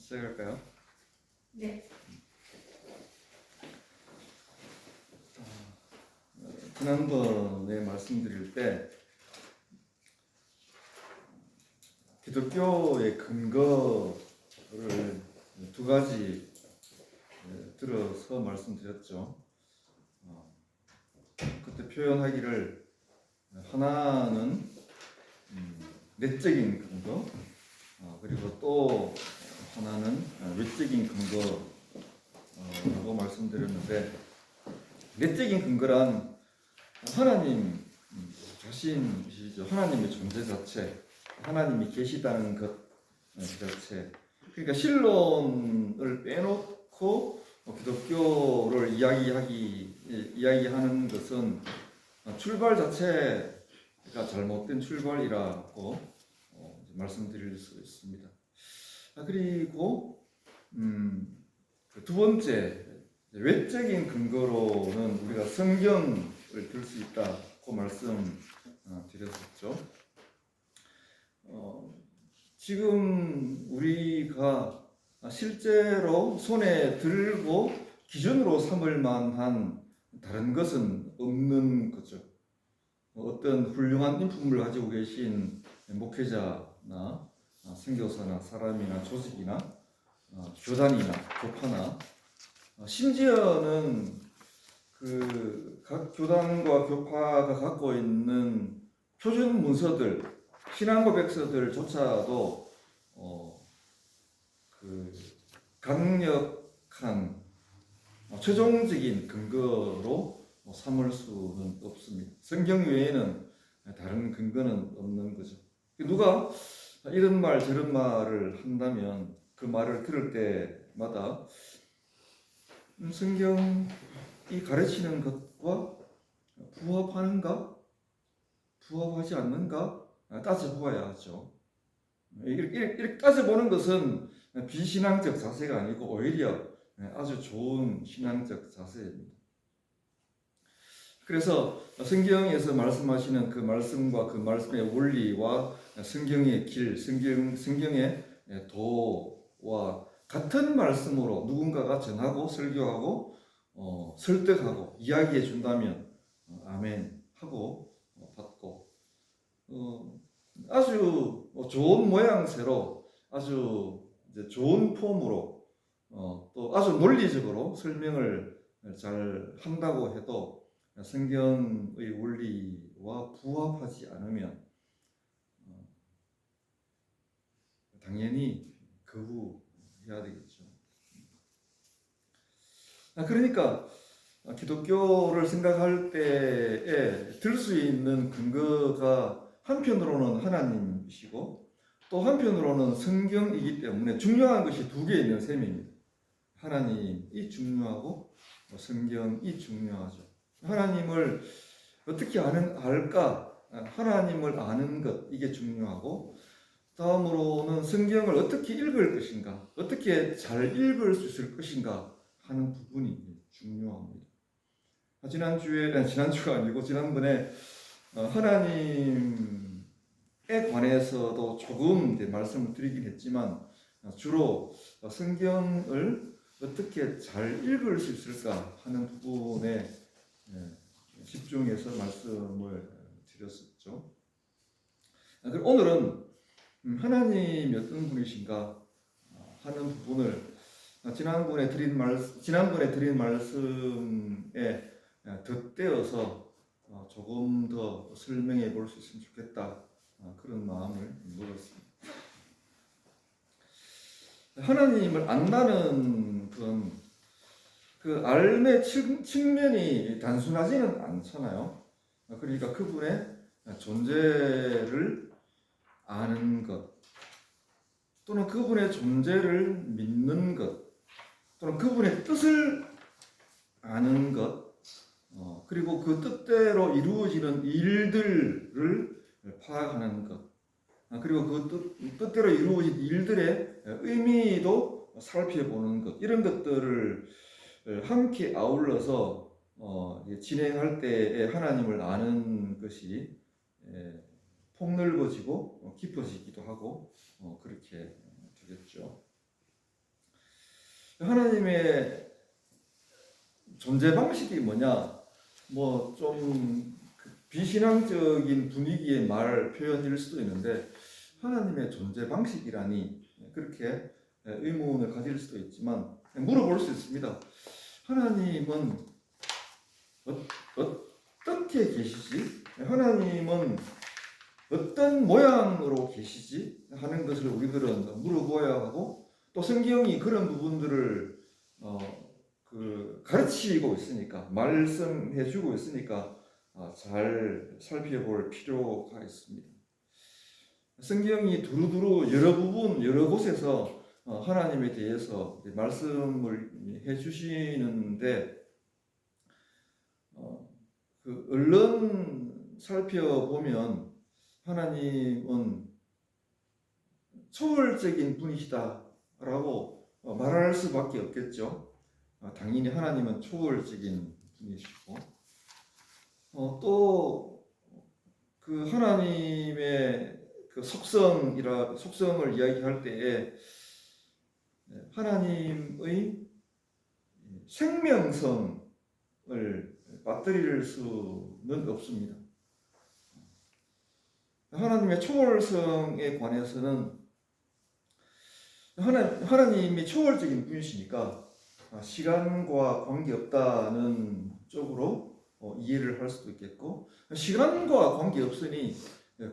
시작할까요? 네. 지난번에 말씀드릴 때 기독교의 근거를 두 가지 들어서 말씀드렸죠. 그때 표현하기를 하나는 내적인 근거, 그리고 또 하나는 외적인 근거라고 말씀드렸는데, 내적인 근거란 하나님 자신이시죠. 하나님의 존재 자체, 하나님이 계시다는 것 자체. 그러니까 신론을 빼놓고 기독교를 이야기하는 것은 출발 자체가 잘못된 출발이라고 말씀드릴 수 있습니다. 그리고 두 번째, 외적인 근거로는 우리가 성경을 들 수 있다고 말씀드렸었죠. 지금 우리가 실제로 손에 들고 기준으로 삼을 만한 다른 것은 없는 거죠. 어떤 훌륭한 인품을 가지고 계신 목회자나 선교사나 사람이나 조직이나 교단이나 교파나 심지어는 각 교단과 교파가 갖고 있는 표준 문서들, 신앙 고백서들조차도 강력한 최종적인 근거로 삼을 수는 없습니다. 성경 외에는 다른 근거는 없는 거죠. 누가 이런 말 저런 말을 한다면 그 말을 들을 때마다 성경이 가르치는 것과 부합하는가? 부합하지 않는가? 따져보아야 하죠. 이렇게 따져보는 것은 비신앙적 자세가 아니고 오히려 아주 좋은 신앙적 자세입니다. 그래서 성경에서 말씀하시는 그 말씀과 그 말씀의 원리와 성경의 길, 성경의 도와 같은 말씀으로 누군가가 전하고 설교하고 설득하고 이야기해 준다면 아멘 하고 받고 아주 좋은 모양새로 아주 좋은 폼으로 또 아주 논리적으로 설명을 잘 한다고 해도 성경의 원리와 부합하지 않으면 당연히 거부해야 되겠죠. 그러니까 기독교를 생각할 때에 들 수 있는 근거가 한편으로는 하나님이시고 또 한편으로는 성경이기 때문에 중요한 것이 두 개 있는 셈입니다. 하나님이 중요하고 성경이 중요하죠. 하나님을 어떻게 알까? 하나님을 아는 것, 이게 중요하고, 다음으로는 성경을 어떻게 읽을 것인가, 어떻게 잘 읽을 수 있을 것인가 하는 부분이 중요합니다. 지난주가 아니고 지난번에 하나님에 관해서도 조금 말씀을 드리긴 했지만 주로 성경을 어떻게 잘 읽을 수 있을까 하는 부분에 집중해서 말씀을 드렸었죠. 오늘은 하나님이 어떤 분이신가 하는 부분을 지난번에 드린 말씀에 덧대어서 조금 더 설명해 볼 수 있으면 좋겠다, 그런 마음을 먹었습니다. 하나님을 안다는 건 그 삶의 측면이 단순하지는 않잖아요. 그러니까 그분의 존재를 아는 것, 또는 그분의 존재를 믿는 것, 또는 그분의 뜻을 아는 것, 그리고 그 뜻대로 이루어지는 일들을 파악하는 것, 그리고 그 뜻대로 이루어진 일들의 의미도 살펴보는 것, 이런 것들을 함께 아울러서 진행할 때에 하나님을 아는 것이 폭넓어지고 깊어지기도 하고 그렇게 되겠죠. 하나님의 존재 방식이 뭐냐? 뭐 좀 비신앙적인 분위기의 말 표현일 수도 있는데 하나님의 존재 방식이라니 그렇게 의문을 가질 수도 있지만 물어볼 수 있습니다. 하나님은 어떻게 계시지? 하나님은 어떤 모양으로 계시지? 하는 것을 우리들은 물어보아야 하고 또 성경이 그런 부분들을 가르치고 있으니까 말씀해주고 있으니까 잘 살펴볼 필요가 있습니다. 성경이 두루두루 여러 부분 여러 곳에서 하나님에 대해서 말씀을 해주시는데 얼른 살펴보면 하나님은 초월적인 분이시다라고 말할 수밖에 없겠죠. 당연히 하나님은 초월적인 분이시고 또 그 하나님의 그 속성을 이야기할 때에 하나님의 생명성을 빠뜨릴 수는 없습니다. 하나님의 초월성에 관해서는 하나님이 초월적인 분이시니까 시간과 관계없다는 쪽으로 이해를 할 수도 있겠고, 시간과 관계없으니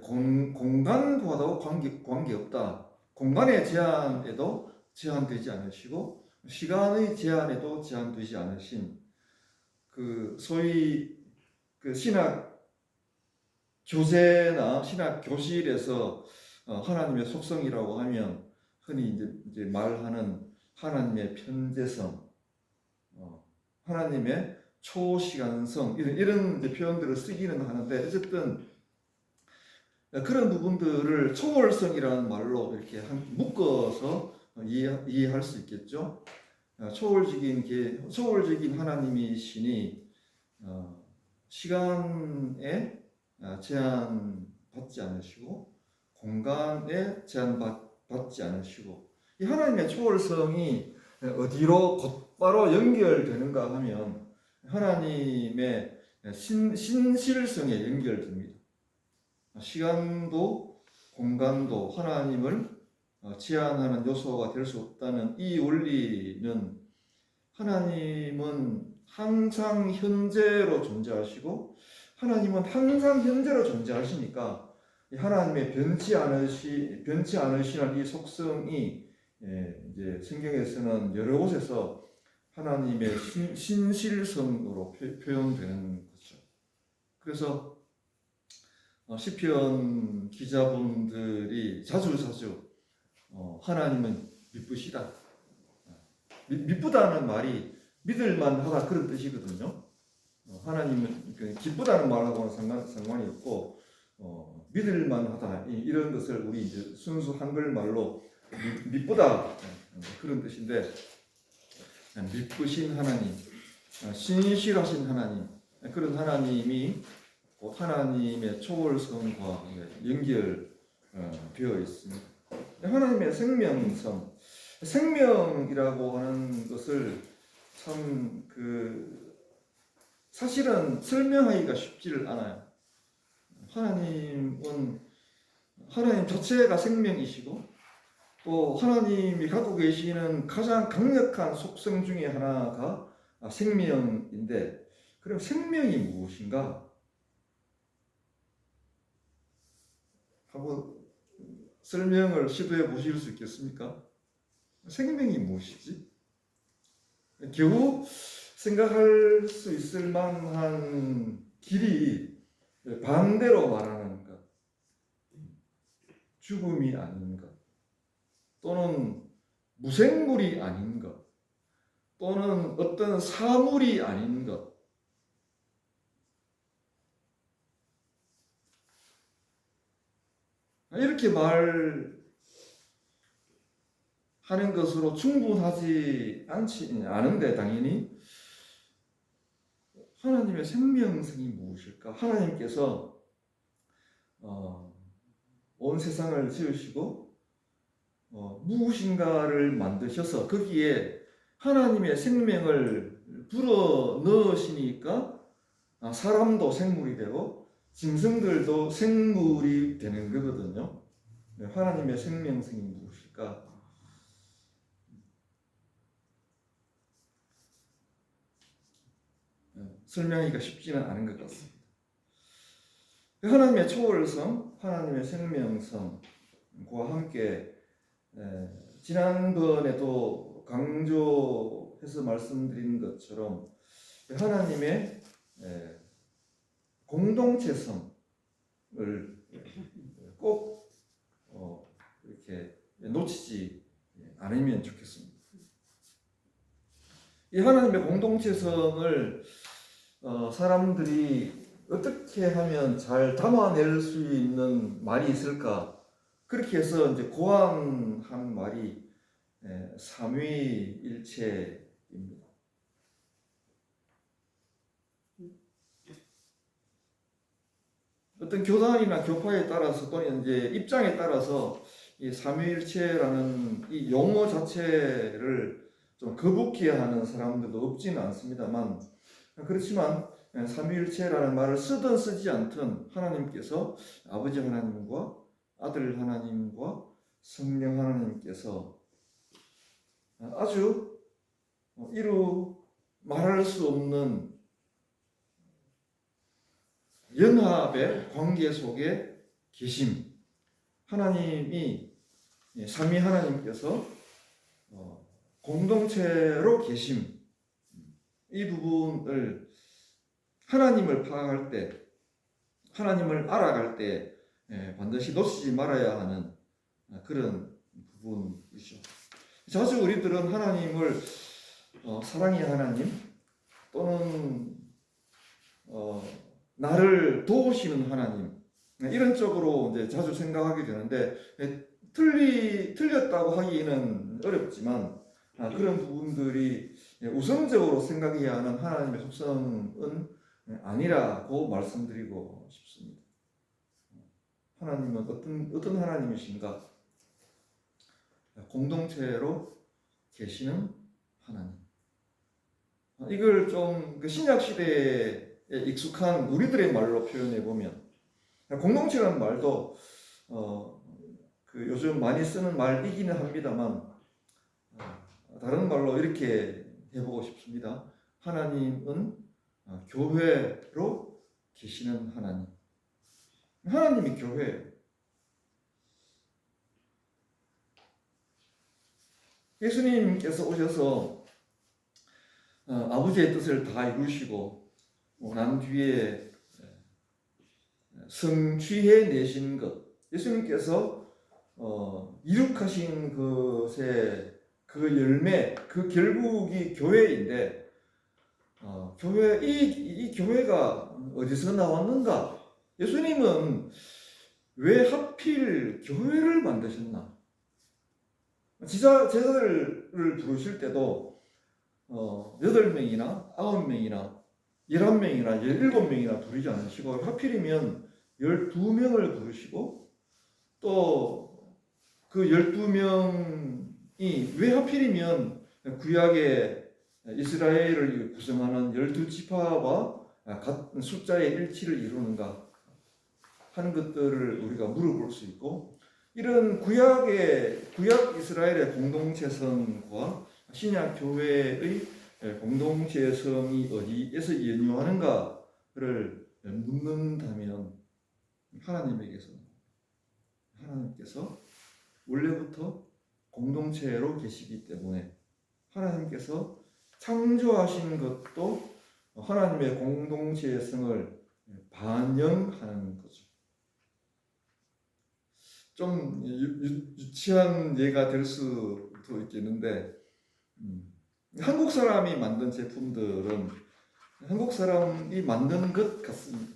공간과도 관계없다. 공간의 제한에도 제한되지 않으시고 시간의 제한에도 제한되지 않으신 그 소위 그 신학 교재나 신학 교실에서 하나님의 속성이라고 하면 흔히 이제 말하는 하나님의 편재성, 하나님의 초시간성 이런 이제 표현들을 쓰기는 하는데 어쨌든 그런 부분들을 초월성이라는 말로 이렇게 묶어서 이해할 수 있겠죠. 초월적인 하나님이시니 시간에 제한받지 않으시고 공간에 제한받지 않으시고 이 하나님의 초월성이 어디로 곧바로 연결되는가 하면 하나님의 신실성에 연결됩니다. 시간도 공간도 하나님을 제한하는 요소가 될 수 없다는 이 원리는 하나님은 항상 현재로 존재하시고 하나님은 항상 현재로 존재하시니까 하나님의 변치 않으시는 이 속성이 이제 성경에서는 여러 곳에서 하나님의 신실성으로 표현되는 거죠. 그래서 시편 기자분들이 자주 하나님은 미쁘시다. 미쁘다는 말이 믿을만하다 그런 뜻이거든요. 하나님은 기쁘다는 말하고는 상관이 없고 믿을만하다 이런 것을 우리 이제 순수 한글 말로 미쁘다 그런 뜻인데 미쁘신 하나님, 신실하신 하나님 그런 하나님이 곧 하나님의 초월성과 연결되어 있습니다. 하나님의 생명이라고 하는 것을 참 사실은 설명하기가 쉽지를 않아요. 하나님 자체가 생명이시고 또 하나님이 갖고 계시는 가장 강력한 속성 중에 하나가 생명인데 그럼 생명이 무엇인가? 하고 설명을 시도해 보실 수 있겠습니까? 생명이 무엇이지? 겨우 생각할 수 있을 만한 길이 반대로 말하는 것, 죽음이 아닌 것, 또는 무생물이 아닌 것, 또는 어떤 사물이 아닌 것, 이렇게 말하는 것으로 충분하지 않은데 당연히 하나님의 생명성이 무엇일까? 하나님께서 온 세상을 지으시고 무엇인가를 만드셔서 거기에 하나님의 생명을 불어 넣으시니까 사람도 생물이 되고 짐승들도 생물이 되는 거거든요. 하나님의 생명성이 무엇일까? 설명하기가 쉽지는 않은 것 같습니다. 하나님의 초월성, 하나님의 생명성과 함께 지난번에도 강조해서 말씀드린 것처럼 하나님의 공동체성을 꼭 이렇게 놓치지 않으면 좋겠습니다. 이 하나님의 공동체성을 사람들이 어떻게 하면 잘 담아낼 수 있는 말이 있을까? 그렇게 해서 이제 고안한 말이 삼위일체입니다. 어떤 교단이나 교파에 따라서 또는 이제 입장에 따라서 이 삼위일체라는 이 용어 자체를 좀 거북해 하는 사람들도 없지는 않습니다만, 그렇지만 삼위일체라는 말을 쓰든 쓰지 않든 하나님께서 아버지 하나님과 아들 하나님과 성령 하나님께서 아주 이루 말할 수 없는 연합의 관계 속에 계심, 하나님이 삼위 하나님께서 공동체로 계심, 이 부분을 하나님을 파악할 때, 하나님을 알아갈 때 반드시 놓치지 말아야 하는 그런 부분이죠. 자주 우리들은 하나님을 사랑의 하나님 또는 나를 도우시는 하나님 이런 쪽으로 이제 자주 생각하게 되는데 틀렸다고 하기는 어렵지만 그런 부분들이 우선적으로 생각해야 하는 하나님의 속성은 아니라고 말씀드리고 싶습니다. 하나님은 어떤 하나님이신가? 공동체로 계시는 하나님. 이걸 좀 신약 시대에 익숙한 우리들의 말로 표현해 보면 공동체라는 말도 요즘 많이 쓰는 말이기는 합니다만 다른 말로 이렇게 해보고 싶습니다. 하나님은 교회로 계시는 하나님. 하나님이 교회예요. 예수님께서 오셔서 아버지의 뜻을 다 이루시고 난 뒤에 성취해 내신 것, 예수님께서 이룩하신 것의 그 열매, 그 결국이 교회인데 이 교회가 어디서 나왔는가? 예수님은 왜 하필 교회를 만드셨나? 제자들을 부르실 때도 8명이나 9명이나 11명이나 17명이나 부르지 않으시고 하필이면 12명을 부르시고 또 그 12명이 왜 하필이면 구약의 이스라엘을 구성하는 12지파와 같은 숫자의 일치를 이루는가 하는 것들을 우리가 물어볼 수 있고 이런 구약 이스라엘의 공동체성과 신약 교회의 공동체성이 어디에서 연유하는가를 묻는다면 하나님께서 원래부터 공동체로 계시기 때문에 하나님께서 창조하신 것도 하나님의 공동체성을 반영하는 거죠. 좀 유치한 예가 될 수도 있겠는데 한국 사람이 만든 제품들은 한국 사람이 만든 것 같습니다.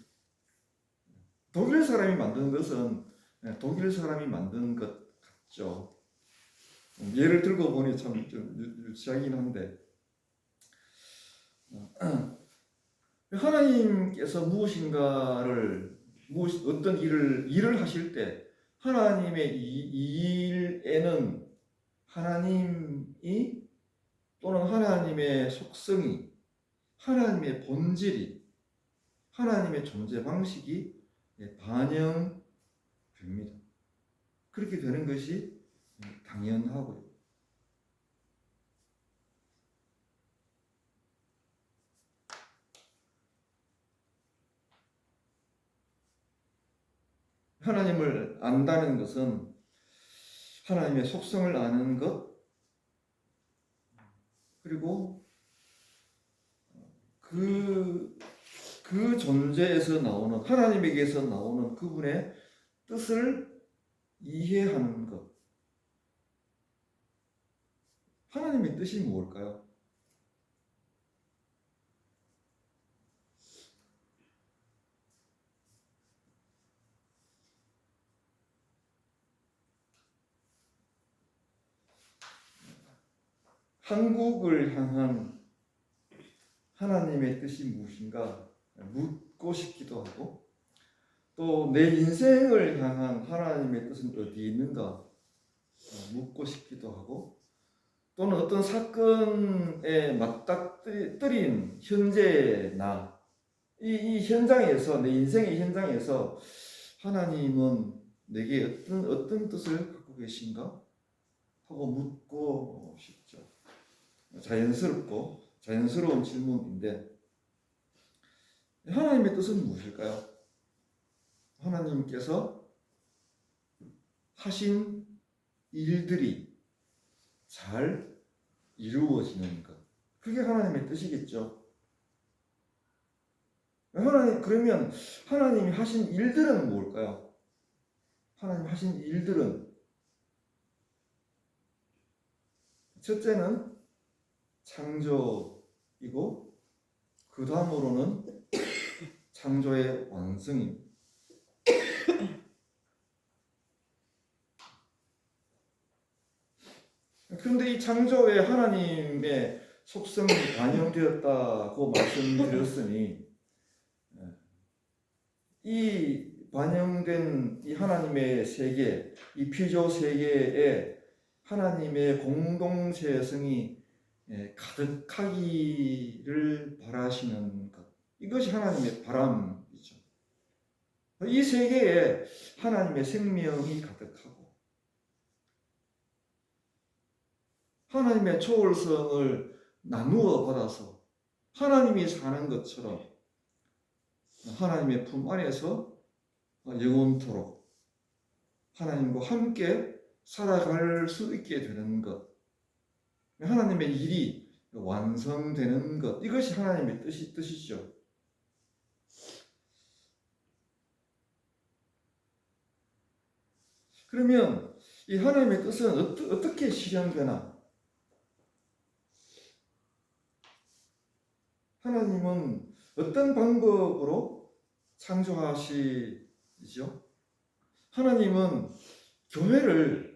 독일 사람이 만든 것은 독일 사람이 만든 것 같죠. 예를 들고 보니 참 좀 유치하긴 한데 하나님께서 어떤 일을 하실 때 하나님의 이 일에는 하나님이 또는 하나님의 속성이, 하나님의 본질이, 하나님의 존재 방식이 반영됩니다. 그렇게 되는 것이 당연하고요. 하나님을 안다는 것은 하나님의 속성을 아는 것, 그리고 그 존재에서 나오는, 하나님에게서 나오는 그분의 뜻을 이해하는 것. 하나님의 뜻이 무엇일까요? 한국을 향한 하나님의 뜻이 무엇인가 묻고 싶기도 하고, 또 내 인생을 향한 하나님의 뜻은 어디에 있는가 묻고 싶기도 하고, 또는 어떤 사건에 맞닥뜨린 현재의 나, 이 현장에서, 내 인생의 현장에서 하나님은 내게 어떤 뜻을 갖고 계신가 하고 묻고 싶죠. 자연스러운 질문인데, 하나님의 뜻은 무엇일까요? 하나님께서 하신 일들이 잘 이루어지는 것, 그게 하나님의 뜻이겠죠. 그러면 하나님이 하신 일들은 뭘까요? 하나님 하신 일들은, 첫째는 창조이고, 그 다음으로는 창조의 완성입니다. 그런데 이 창조에 하나님의 속성이 반영되었다고 말씀드렸으니, 이 반영된 이 하나님의 세계, 이 피조 세계에 하나님의 공동체성이 가득하기를 바라시는 것, 이것이 하나님의 바람이죠. 이 세계에 하나님의 생명이 가득하고, 하나님의 초월성을 나누어 받아서 하나님이 사는 것처럼 하나님의 품 안에서 영원토록 하나님과 함께 살아갈 수 있게 되는 것, 하나님의 일이 완성되는 것, 이것이 하나님의 뜻이죠. 그러면 이 하나님의 뜻은 어떻게 실현되나? 하나님은 어떤 방법으로 창조하시죠? 하나님은 교회를,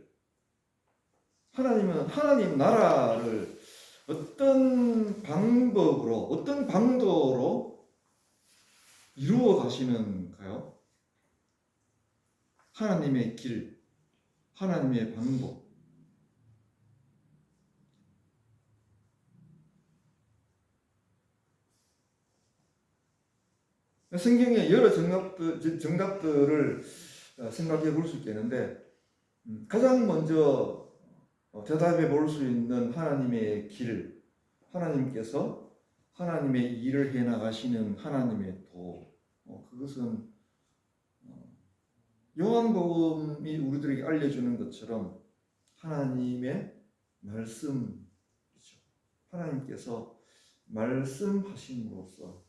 하나님 나라를 어떤 방법으로, 어떤 방도로 이루어 가시는가요? 하나님의 길, 하나님의 방법. 성경의 여러 정답들을 생각해 볼 수 있겠는데, 가장 먼저 대답해 볼 수 있는 하나님의 길, 하나님께서 하나님의 일을 해 나가시는 하나님의 도, 그것은 요한복음이 우리들에게 알려주는 것처럼 하나님의 말씀이죠. 하나님께서 말씀하심으로써,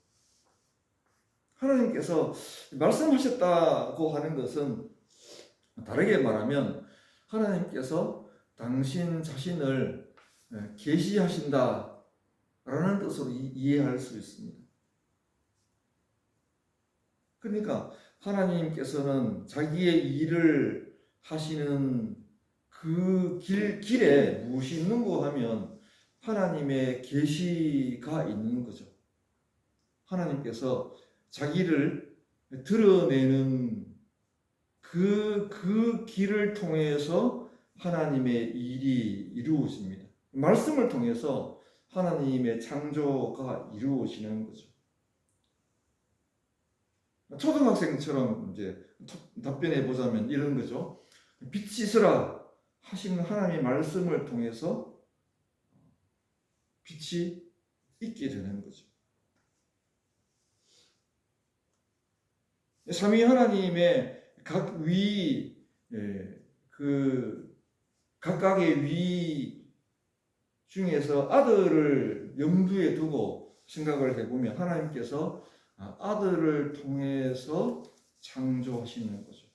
하나님께서 말씀하셨다고 하는 것은, 다르게 말하면 하나님께서 당신 자신을 계시하신다 라는 뜻으로 이해할 수 있습니다. 그러니까 하나님께서는 자기의 일을 하시는 그 길에 무엇이 있는가 하면 하나님의 계시가 있는 거죠. 하나님께서 자기를 드러내는 그 길을 통해서 하나님의 일이 이루어집니다. 말씀을 통해서 하나님의 창조가 이루어지는 거죠. 초등학생처럼 이제 답변해 보자면 이런 거죠. 빛이 있으라 하시는 하나님의 말씀을 통해서 빛이 있게 되는 거죠. 삼위 하나님의 각각의 위 중에서 아들을 염두에 두고 생각을 해보면 하나님께서 아들을 통해서 창조하시는 거죠.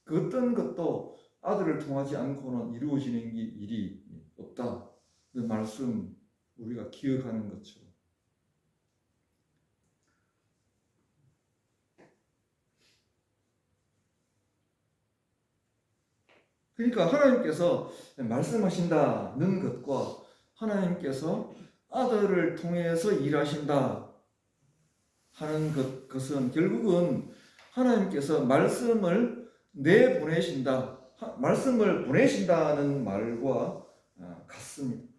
그 어떤 것도 아들을 통하지 않고는 이루어지는 일이 없다. 그 말씀 우리가 기억하는 것처럼. 그러니까 하나님께서 말씀하신다는 것과 하나님께서 아들을 통해서 일하신다 하는 것은 결국은 하나님께서 말씀을 내보내신다, 말씀을 보내신다는 말과 같습니다.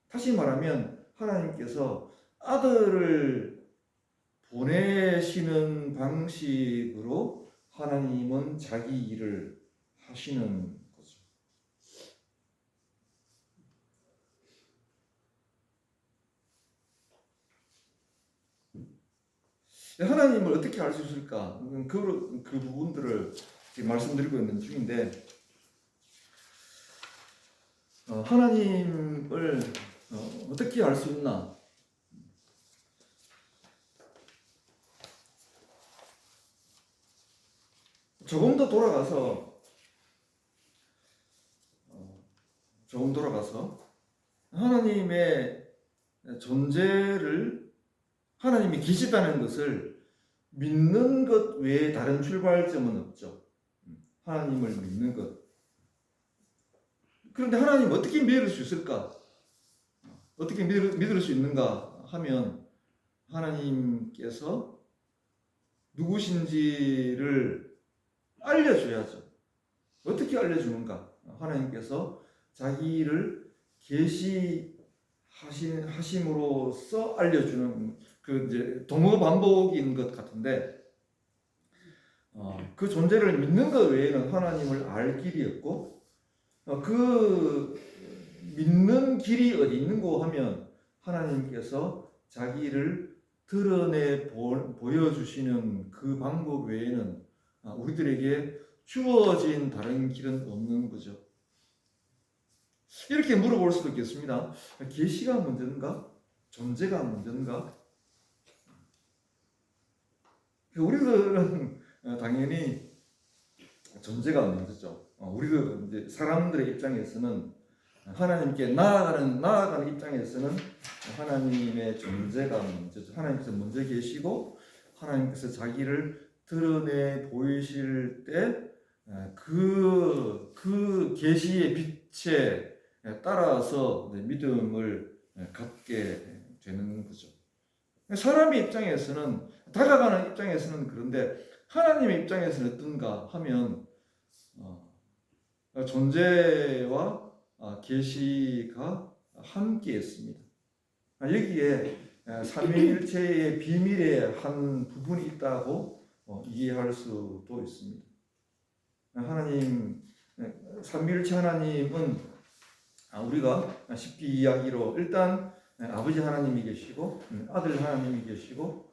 다시 말하면 하나님께서 아들을 보내시는 방식으로 하나님은 자기 일을 하시는 거죠. 하나님을 어떻게 알 수 있을까? 그 부분들을 말씀드리고 있는 중인데, 하나님을 어떻게 알 수 있나? 조금 돌아가서 하나님의 존재를 하나님이 계시다는 것을 믿는 것 외에 다른 출발점은 없죠. 하나님을 믿는 것. 그런데 하나님 어떻게 믿을 수 있을까? 어떻게 믿을 수 있는가 하면 하나님께서 누구신지를 알려줘야죠. 어떻게 알려주는가? 하나님께서 자기를 계시하심으로써 알려주는 그 이제 동어 반복인 것 같은데, 그 존재를 믿는 것 외에는 하나님을 알 길이 없고, 그 믿는 길이 어디 있는고 하면 하나님께서 자기를 드러내 보여주시는 그 방법 외에는 우리들에게 주어진 다른 길은 없는 거죠. 이렇게 물어볼 수도 있겠습니다. 계시가 문제인가? 존재가 문제인가? 우리들은 당연히 존재가 문제죠. 우리들 이제 사람들의 입장에서는 하나님께 나아가는 입장에서는 하나님의 존재가 문제죠. 하나님께서 먼저 계시고 하나님께서 자기를 드러내 보이실 때 그 계시의 빛에 따라서 믿음을 갖게 되는 거죠. 사람의 입장에서는, 다가가는 입장에서는 그런데 하나님의 입장에서는 어떤가 하면 존재와 계시가 함께 있습니다. 여기에 삼위일체의 비밀의 한 부분이 있다고 이해할 수도 있습니다. 삼위일체 하나님은 우리가 쉽게 이야기로 일단 아버지 하나님이 계시고 아들 하나님이 계시고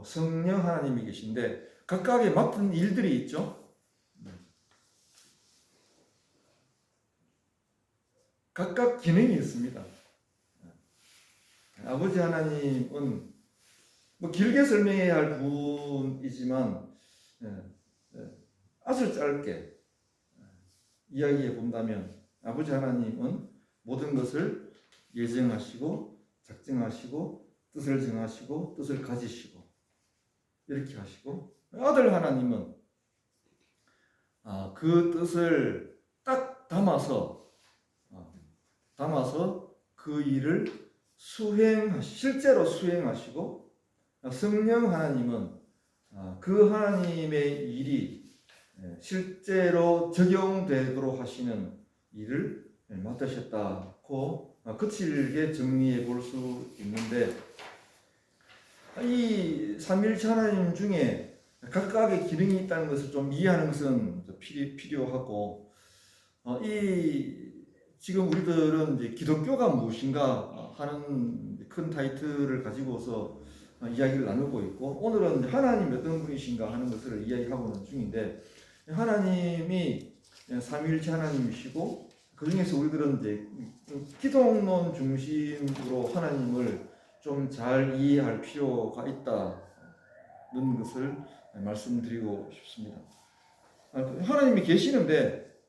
성령 하나님이 계신데 각각의 맡은 일들이 있죠. 각각 기능이 있습니다. 아버지 하나님은 길게 설명해야 할 부분이지만 아주 짧게 이야기해 본다면 아버지 하나님은 모든 것을 예정하시고 작정하시고 뜻을 정하시고 뜻을 가지시고 이렇게 하시고, 아들 하나님은 그 뜻을 딱 담아서 그 일을 실제로 수행하시고, 성령 하나님은 그 하나님의 일이 실제로 적용되도록 하시는 일을 맡으셨다고 거칠게 정리해 볼 수 있는데, 이 삼위일체 하나님 중에 각각의 기능이 있다는 것을 좀 이해하는 것은 필요하고, 이 지금 우리들은 이제 기독교가 무엇인가 하는 큰 타이틀을 가지고서 이야기를 나누고 있고, 오늘은 하나님이 어떤 분이신가 하는 것을 이야기하고 있는 중인데, 하나님이 삼위일체 하나님이시고, 그 중에서 우리들은 이제 기독론 중심으로 하나님을 좀 잘 이해할 필요가 있다는 것을 말씀드리고 싶습니다. 하나님이 계시는데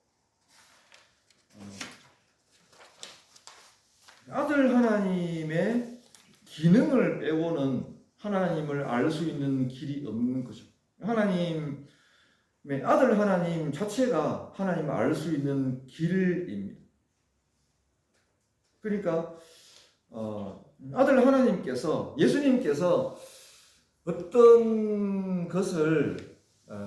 아들 하나님의 기능을 빼고는 하나님을 알 수 있는 길이 없는 거죠. 하나님의 아들 하나님 자체가 하나님을 알 수 있는 길입니다. 그러니까 아들 하나님께서, 예수님께서 어떤 것을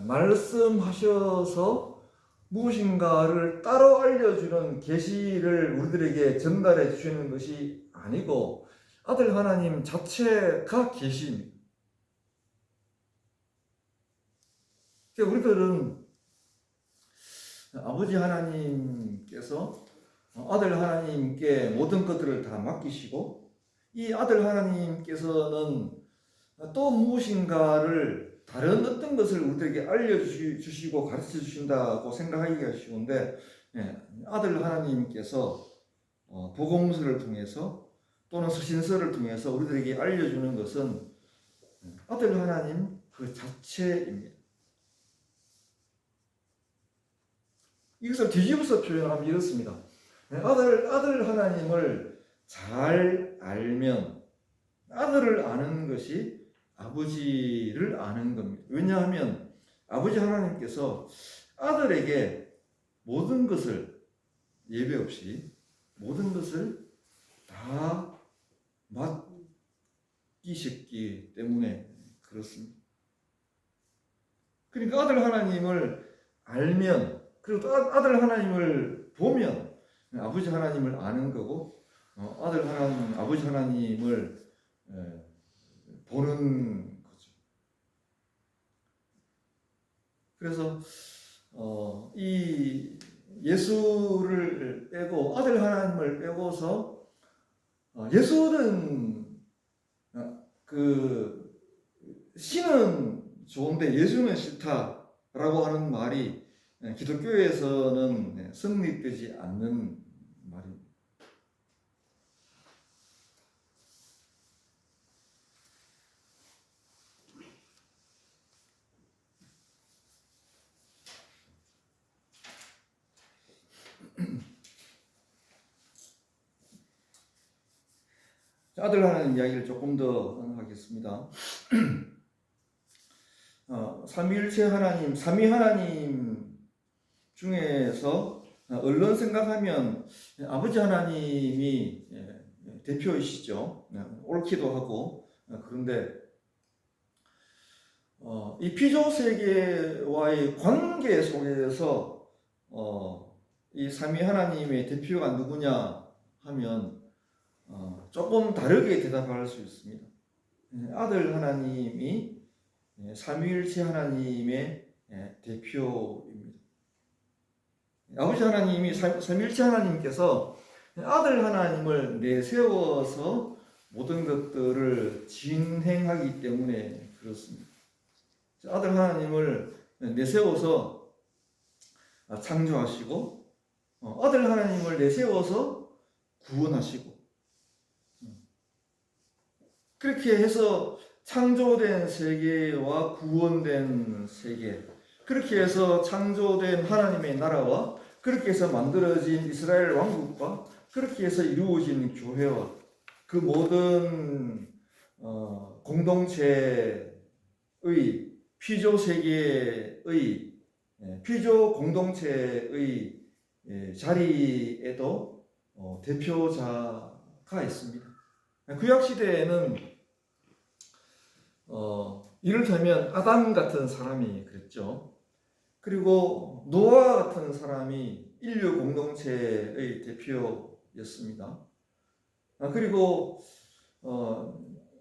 말씀하셔서 무엇인가를 따로 알려주는 계시를 우리들에게 전달해 주시는 것이 아니고 아들 하나님 자체가 계시입니다. 그러니까 우리들은 아버지 하나님께서 아들 하나님께 모든 것들을 다 맡기시고, 이 아들 하나님께서는 또 무엇인가를 다른 어떤 것을 우리에게 알려주시고 가르쳐 주신다고 생각하기가 쉬운데, 아들 하나님께서 복음서를 통해서 또는 서신서를 통해서 우리들에게 알려주는 것은 아들 하나님 그 자체입니다. 이것을 뒤집어서 표현하면 이렇습니다. 아들 하나님을 잘 알면 아들을 아는 것이 아버지를 아는 겁니다. 왜냐하면 아버지 하나님께서 아들에게 모든 것을 예배 없이 모든 것을 다 맡기셨기 때문에 그렇습니다. 그러니까 아들 하나님을 알면, 그리고 또 아들 하나님을 보면 아버지 하나님을 아는 거고, 아버지 하나님을 보는 거죠. 그래서 이 예수를 빼고 아들 하나님을 빼고서 예수는 그 신은 좋은데 예수는 싫다라고 하는 말이 기독교에서는 성립되지 않는 말입니다. 아들 하나님 이야기를 조금 더 하겠습니다. 삼위일체 하나님, 삼위 하나님 중에서 얼른 생각하면 아버지 하나님이 대표이시죠. 옳기도 하고. 그런데 이 피조 세계와의 관계 속에서 이 삼위 하나님의 대표가 누구냐 하면 조금 다르게 대답할 수 있습니다. 아들 하나님이 삼위일체 하나님의 대표입니다. 아버지 하나님이 삼위일체 하나님께서 아들 하나님을 내세워서 모든 것들을 진행하기 때문에 그렇습니다. 아들 하나님을 내세워서 창조하시고, 아들 하나님을 내세워서 구원하시고, 그렇게 해서 창조된 세계와 구원된 세계, 그렇게 해서 창조된 하나님의 나라와 그렇게 해서 만들어진 이스라엘 왕국과 그렇게 해서 이루어진 교회와 그 모든 공동체의 피조 세계의 피조 공동체의 자리에도 대표자가 있습니다. 구약 시대에는 이를테면 아담 같은 사람이 그랬죠. 그리고 노아 같은 사람이 인류 공동체의 대표였습니다. 그리고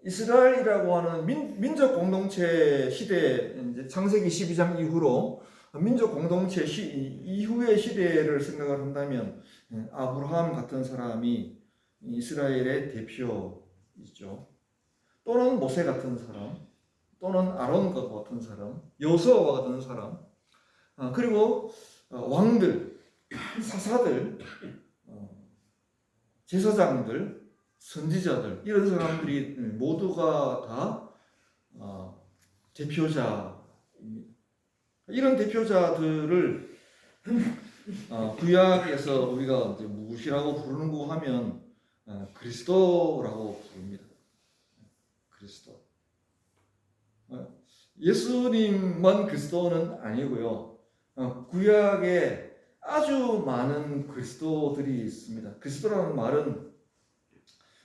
이스라엘이라고 하는 민족 공동체 시대, 이제 창세기 12장 이후로 민족 공동체 이후의 시대를 생각을 한다면 아브라함 같은 사람이 이스라엘의 대표이죠. 또는 모세 같은 사람, 또는 아론과 같은 사람, 여호수아와 같은 사람, 그리고 왕들, 사사들, 제사장들, 선지자들, 이런 사람들이 모두가 다 대표자입니다. 이런 대표자들을 구약에서 우리가 이제 무엇이라고 부르는고 하면 그리스도라고 부릅니다. 그리스도. 예수님만 그리스도는 아니고요. 구약에 아주 많은 그리스도들이 있습니다. 그리스도라는 말은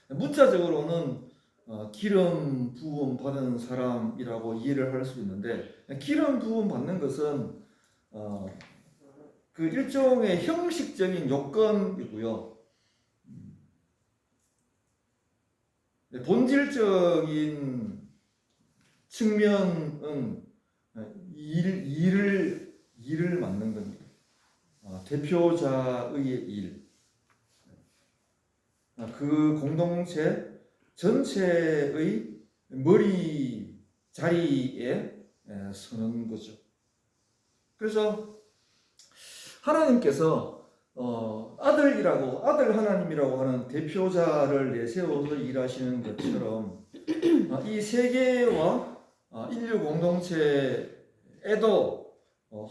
문자적으로는 기름 부음 받은 사람이라고 이해를 할 수 있는데, 기름 부음 받는 것은 그 일종의 형식적인 요건이고요. 본질적인 측면은 일을 맡는 겁니다. 대표자의 일. 그 공동체 전체의 머리 자리에 서는 거죠. 그래서 하나님께서 아들 하나님이라고 하는 대표자를 내세워서 일하시는 것처럼 이 세계와 인류 공동체에도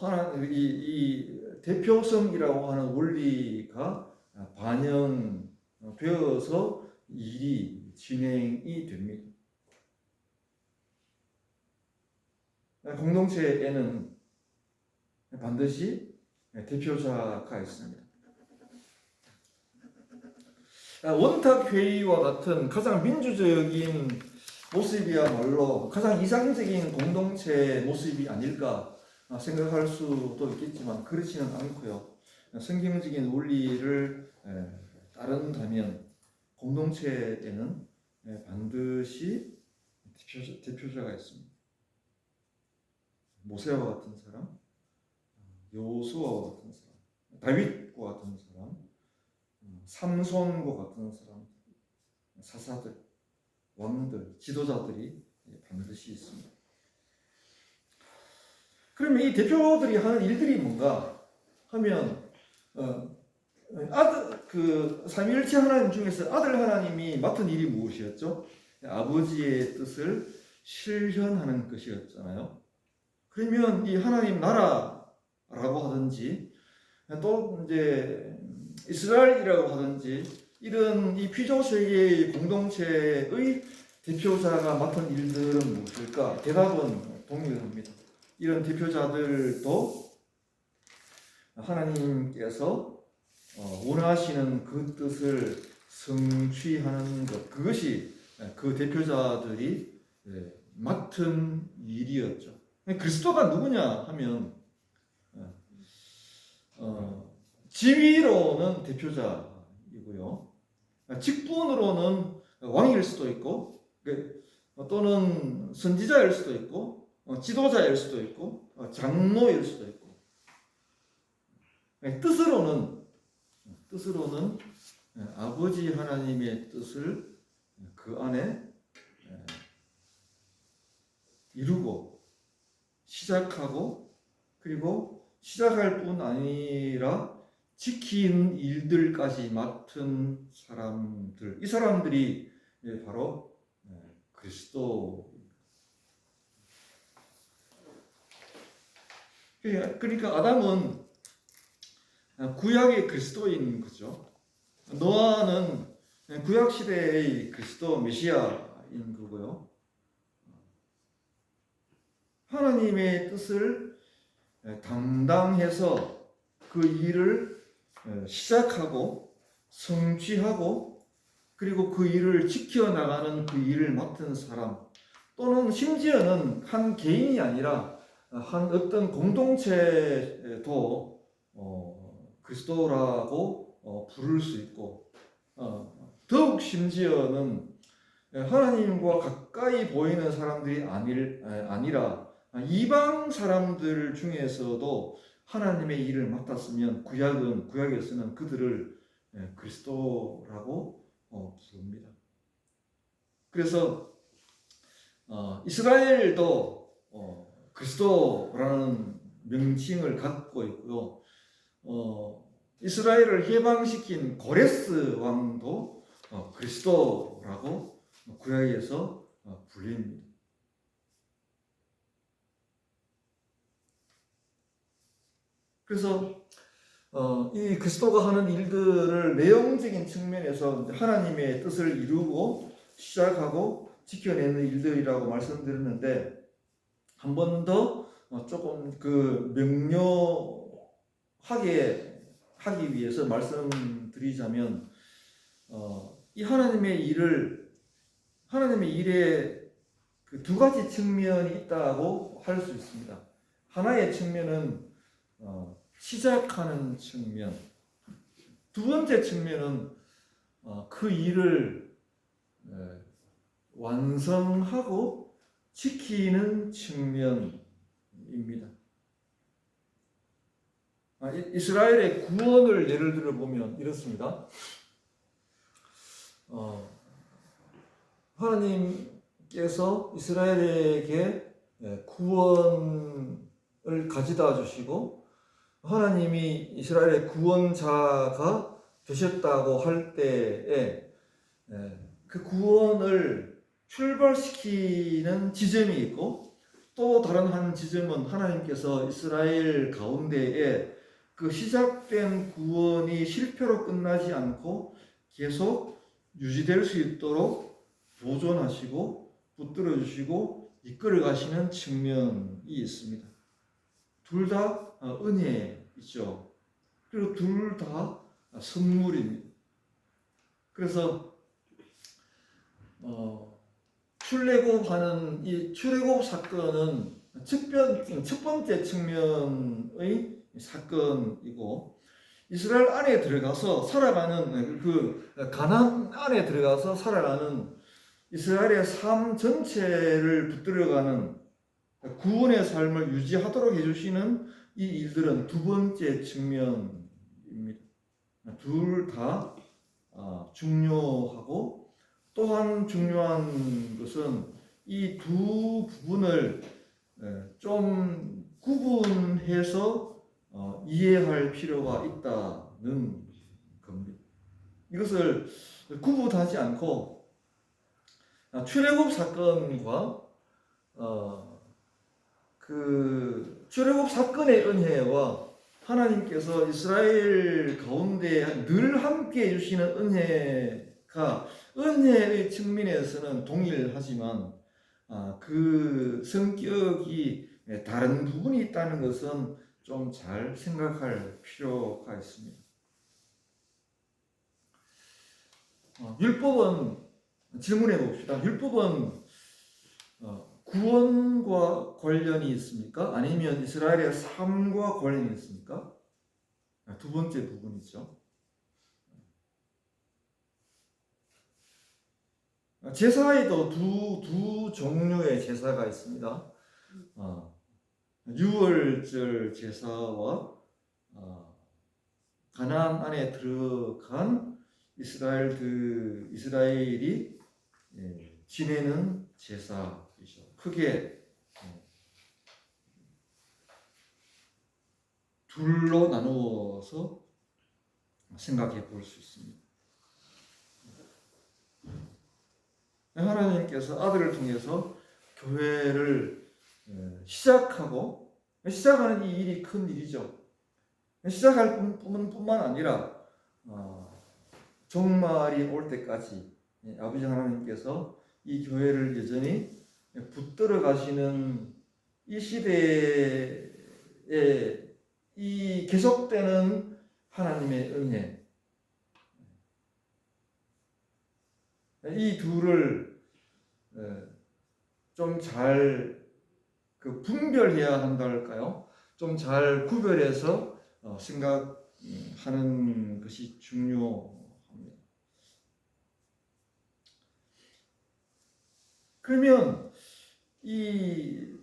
하나님 이 대표성이라고 하는 원리가 반영되어서 일이 진행이 됩니다. 공동체에는 반드시 대표자가 있습니다. 원탁회의와 같은 가장 민주적인 모습이야말로 가장 이상적인 공동체 모습이 아닐까 생각할 수도 있겠지만 그렇지는 않고요. 성경적인 원리를 따른다면 공동체에는 반드시 대표자가 있습니다. 모세와 같은 사람, 여호수아와 같은 사람, 다윗과 같은 사람, 삼손과 같은 사람, 사사들, 왕들, 지도자들이 반드시 있습니다. 그러면 이 대표들이 하는 일들이 뭔가 하면 삼위일체 하나님 중에서 아들 하나님이 맡은 일이 무엇이었죠? 아버지의 뜻을 실현하는 것이었잖아요. 그러면 이 하나님 나라라고 하든지 또 이제 이스라엘이라고 하든지 이런 이 피조 세계의 공동체의 대표자가 맡은 일들은 무엇일까? 대답은 동일합니다. 이런 대표자들도 하나님께서 원하시는 그 뜻을 성취하는 것, 그것이 그 대표자들이 맡은 일이었죠. 그리스도가 누구냐 하면 지위로는 대표자이고요. 직분으로는 왕일 수도 있고 또는 선지자일 수도 있고 지도자일 수도 있고 장로일 수도 있고 뜻으로는 아버지 하나님의 뜻을 그 안에 이루고 시작하고 그리고 시작할 뿐 아니라 지킨 일들까지 맡은 사람들, 이 사람들이 바로 그리스도입니다. 그러니까 아담은 구약의 그리스도인 거죠. 노아는 구약 시대의 그리스도 메시아인 거고요. 하나님의 뜻을 담당해서 그 일을 시작하고 성취하고 그리고 그 일을 지켜나가는 그 일을 맡은 사람 또는 심지어는 한 개인이 아니라 한 어떤 공동체도 그리스도라고 부를 수 있고 더욱 심지어는 하나님과 가까이 보이는 사람들이 아니라 이방 사람들 중에서도 하나님의 일을 맡았으면 구약에서는 그들을 그리스도라고 부릅니다. 그래서 이스라엘도 그리스도라는 명칭을 갖고 있고요. 이스라엘을 해방시킨 고레스 왕도 그리스도라고 구약에서 불립니다. 그래서 이 그리스도가 하는 일들을 내용적인 측면에서 하나님의 뜻을 이루고 시작하고 지켜내는 일들이라고 말씀드렸는데, 한 번 더 조금 그 명료하게 하기 위해서 말씀드리자면, 이 하나님의 일에 그 두 가지 측면이 있다고 할 수 있습니다. 하나의 측면은 시작하는 측면, 두 번째 측면은 그 일을 완성하고 지키는 측면입니다. 이스라엘의 구원을 예를 들어 보면 이렇습니다. 하나님께서 이스라엘에게 구원을 가져다 주시고, 하나님이 이스라엘의 구원자가 되셨다고 할 때에 그 구원을 출발시키는 지점이 있고, 또 다른 한 지점은 하나님께서 이스라엘 가운데에 그 시작된 구원이 실패로 끝나지 않고 계속 유지될 수 있도록 보존하시고 붙들어 주시고 이끌어 가시는 측면이 있습니다. 둘 다 은혜이죠. 그리고 둘 다 선물입니다. 그래서 출애굽하는 이 출애굽 사건은 첫 번째 측면의 사건이고, 이스라엘 안에 들어가서 살아가는 그 가나안 안에 들어가서 살아가는 이스라엘의 삶 전체를 붙들어가는 구원의 삶을 유지하도록 해주시는 이 일들은 두 번째 측면입니다. 둘 다 중요하고, 또한 중요한 것은 이 두 부분을 좀 구분해서 이해할 필요가 있다는 겁니다. 이것을 구분하지 않고 출애굽 사건과 그 출애굽 사건의 은혜와 하나님께서 이스라엘 가운데 늘 함께 해주시는 은혜가 은혜의 측면에서는 동일하지만 그 성격이 다른 부분이 있다는 것은 좀 잘 생각할 필요가 있습니다. 율법은 질문해 봅시다. 율법은 구원과 관련이 있습니까? 아니면 이스라엘의 삶과 관련이 있습니까? 두 번째 부분이죠. 제사에도 두 종류의 제사가 있습니다. 유월절 제사와 가나안 안에 들어간 이스라엘이 지내는 제사이죠. 크게 둘로 나누어서 생각해 볼 수 있습니다. 하나님께서 아들을 통해서 교회를 시작하는 이 일이 큰 일이죠. 시작할 뿐만 아니라 종말이 올 때까지 아버지 하나님께서 이 교회를 여전히 붙들어 가시는 이 시대에 이 계속되는 하나님의 은혜, 이 둘을 좀 잘 분별해야 한다 할까요? 좀 잘 구별해서 생각하는 것이 중요합니다. 그러면 이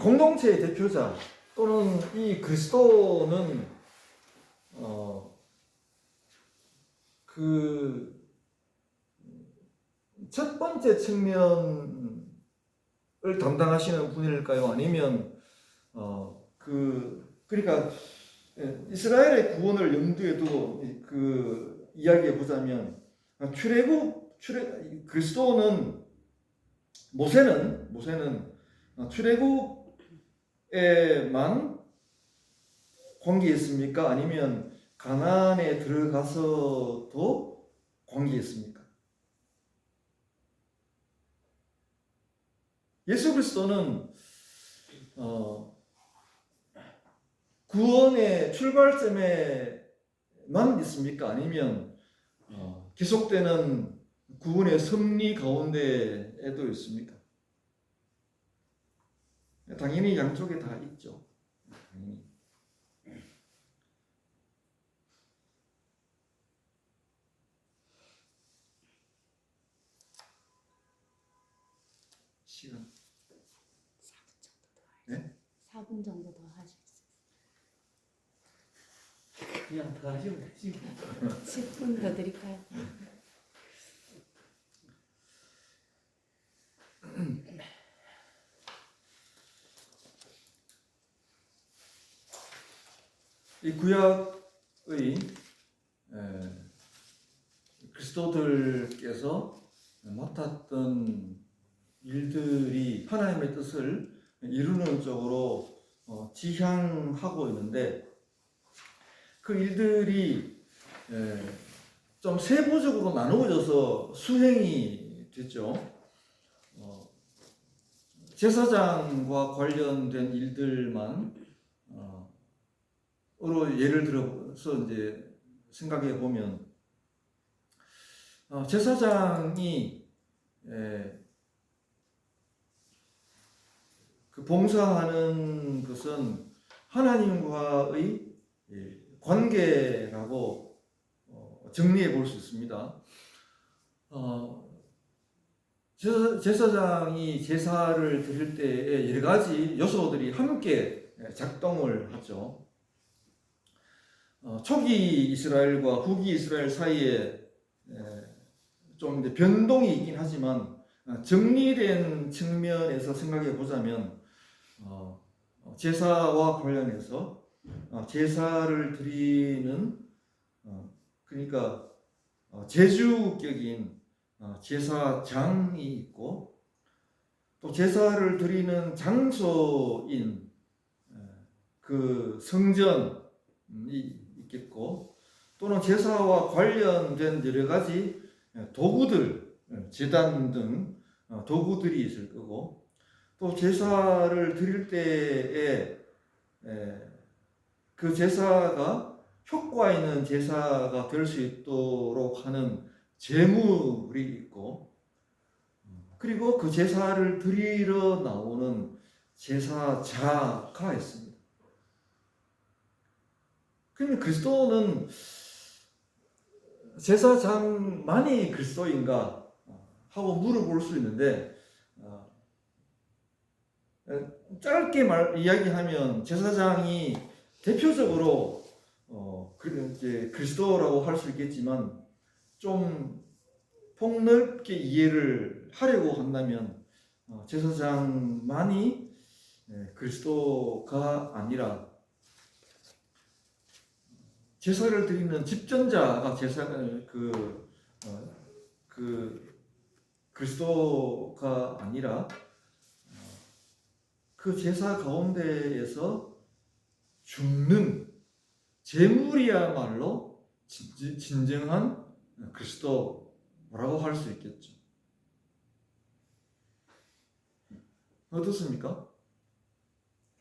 공동체의 대표자 또는 이 그리스도는 그 첫 번째 측면을 담당하시는 분일까요? 아니면 그러니까 이스라엘의 구원을 염두에 두고 그 이야기해 보자면 그리스도는 모세는 출애굽에만 관계했습니까? 아니면 가나안에 들어가서도 관계했습니까? 예수 그리스도는 구원의 출발점에만 있습니까? 아니면 계속되는 구원의 섭리 가운데에도 있습니까? 당연히 양쪽에 다 있죠. 당연히. 시간 4분 정도 더 하실 수 그냥 더 하시면 되지. 있어요. 10분 더 드릴까요? 이 구약의 그리스도들께서 맡았던 일들이 하나님의 뜻을 이루는 쪽으로 지향하고 있는데 그 일들이 좀 세부적으로 나누어져서 수행이 됐죠. 제사장과 관련된 일들만 으로 예를 들어서 이제 생각해 보면 제사장이 그 봉사하는 것은 하나님과의 관계라고 정리해 볼 수 있습니다. 제사장이 제사를 드릴 때에 여러 가지 요소들이 함께 작동을 하죠. 초기 이스라엘과 후기 이스라엘 사이에 좀 이제 변동이 있긴 하지만 정리된 측면에서 생각해 보자면 제사와 관련해서 제사를 드리는 그러니까 제주격인 제사장이 있고 또 제사를 드리는 장소인 그 성전이 있겠고 또는 제사와 관련된 여러 가지 도구들, 제단 등 도구들이 있을 거고 또 제사를 드릴 때에 그 제사가 효과 있는 제사가 될 수 있도록 하는 제물이 있고 그리고 그 제사를 드리러 나오는 제사자가 있습니다. 그러면 그리스도는 제사장만이 그리스도인가 하고 물어볼 수 있는데 짧게 이야기하면 제사장이 대표적으로 이제 그리스도라고 할 수 있겠지만 좀 폭넓게 이해를 하려고 한다면 제사장만이 그리스도가 아니라 제사를 드리는 집전자가 그리스도가 아니라 그 제사 가운데에서 죽는 제물이야말로 진정한 그리스도라고 할 수 있겠죠. 어떻습니까?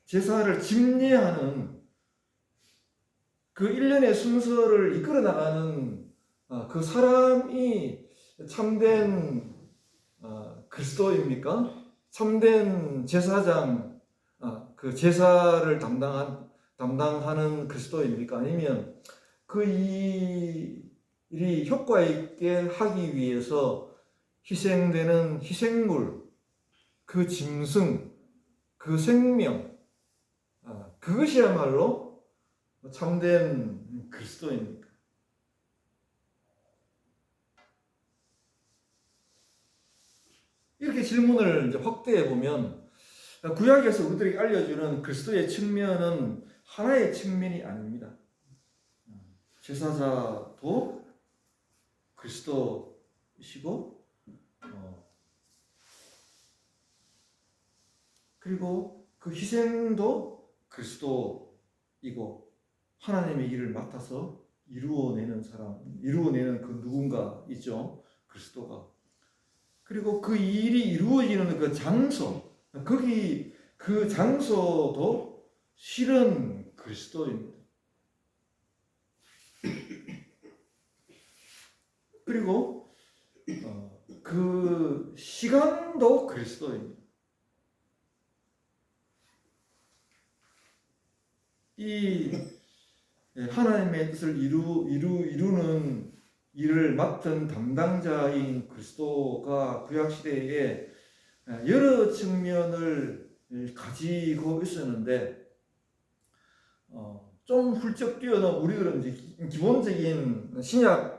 제사를 집례하는 그 일련의 순서를 이끌어 나가는 그 사람이 참된 그리스도입니까? 참된 제사장, 그 제사를 담당하는 그리스도입니까? 아니면 그 일이 효과 있게 하기 위해서 희생되는 희생물, 그 짐승, 그 생명, 그것이야말로 참된 그리스도입니까? 이렇게 질문을 이제 확대해 보면 구약에서 우리들에게 알려주는 그리스도의 측면은 하나의 측면이 아닙니다. 제사자도 그리스도이시고 그리고 그 희생도 그리스도이고 하나님의 일을 맡아서 이루어내는 사람, 이루어내는 그 누군가 있죠. 그리스도가. 그리고 그 일이 이루어지는 그 장소, 거기 그 장소도 실은 그리스도입니다. 그리고 그 시간도 그리스도입니다. 이 하나님의 뜻을 이루는 일을 맡은 담당자인 그리스도가 구약시대에 여러 측면을 가지고 있었는데 좀 훌쩍 뛰어넘 우리들은 이제 기본적인 신약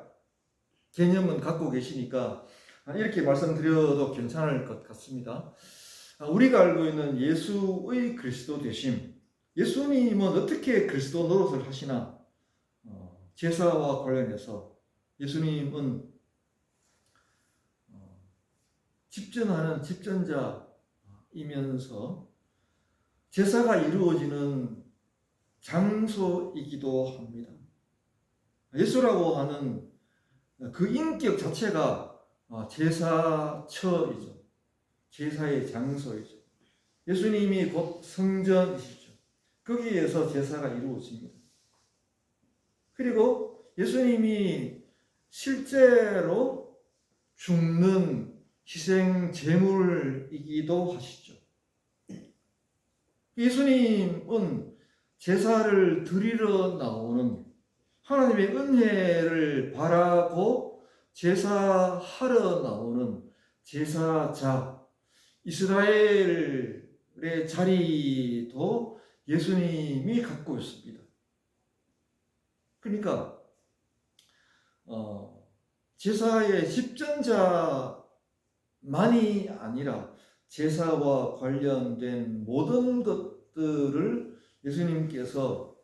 개념은 갖고 계시니까 이렇게 말씀드려도 괜찮을 것 같습니다. 우리가 알고 있는 예수의 그리스도 되심, 예수님은 어떻게 그리스도 노릇을 하시나? 제사와 관련해서 예수님은 집전하는 집전자이면서 제사가 이루어지는 장소이기도 합니다. 예수라고 하는 그 인격 자체가 제사처이죠. 제사의 장소이죠. 예수님이 곧 성전이시죠. 거기에서 제사가 이루어집니다. 그리고 예수님이 실제로 죽는 희생 제물이기도 하시죠. 예수님은 제사를 드리러 나오는 하나님의 은혜를 바라고 제사하러 나오는 제사자, 이스라엘의 자리도 예수님이 갖고 있습니다. 그러니까 제사의 집전자만이 아니라 제사와 관련된 모든 것들을 예수님께서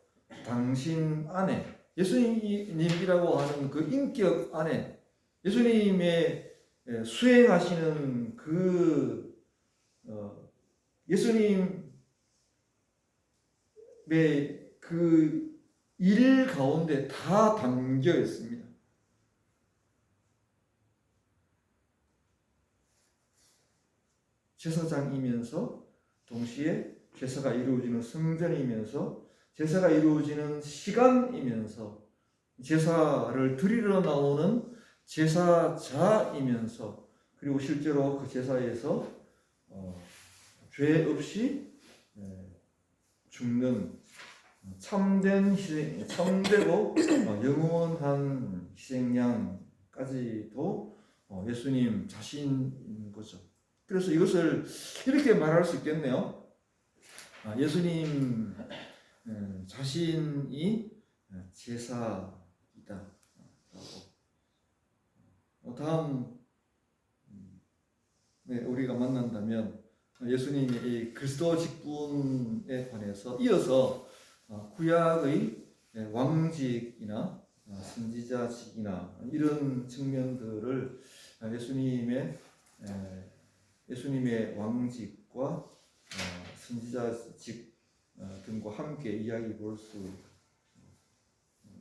당신 안에, 예수님이라고 하는 그 인격 안에, 예수님의 수행하시는 그 예수님의 그 일 가운데 다 담겨 있습니다. 제사장이면서 동시에 제사가 이루어지는 성전이면서 제사가 이루어지는 시간이면서 제사를 드리러 나오는 제사자이면서 그리고 실제로 그 제사에서 죄 없이 죽는 참된 희생, 참되고 영원한 희생양까지도 예수님 자신인 거죠. 그래서 이것을 이렇게 말할 수 있겠네요. 예수님 자신이 제사이다. 다음 우리가 만난다면 예수님의 이 그리스도 직분에 관해서 이어서 구약의 왕직이나 선지자직이나 이런 측면들을 예수님의 왕직과 선지자직 등과 함께 이야기 볼 수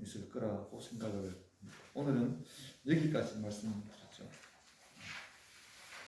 있을 거라고 생각을 오늘은 여기까지 말씀드립니다.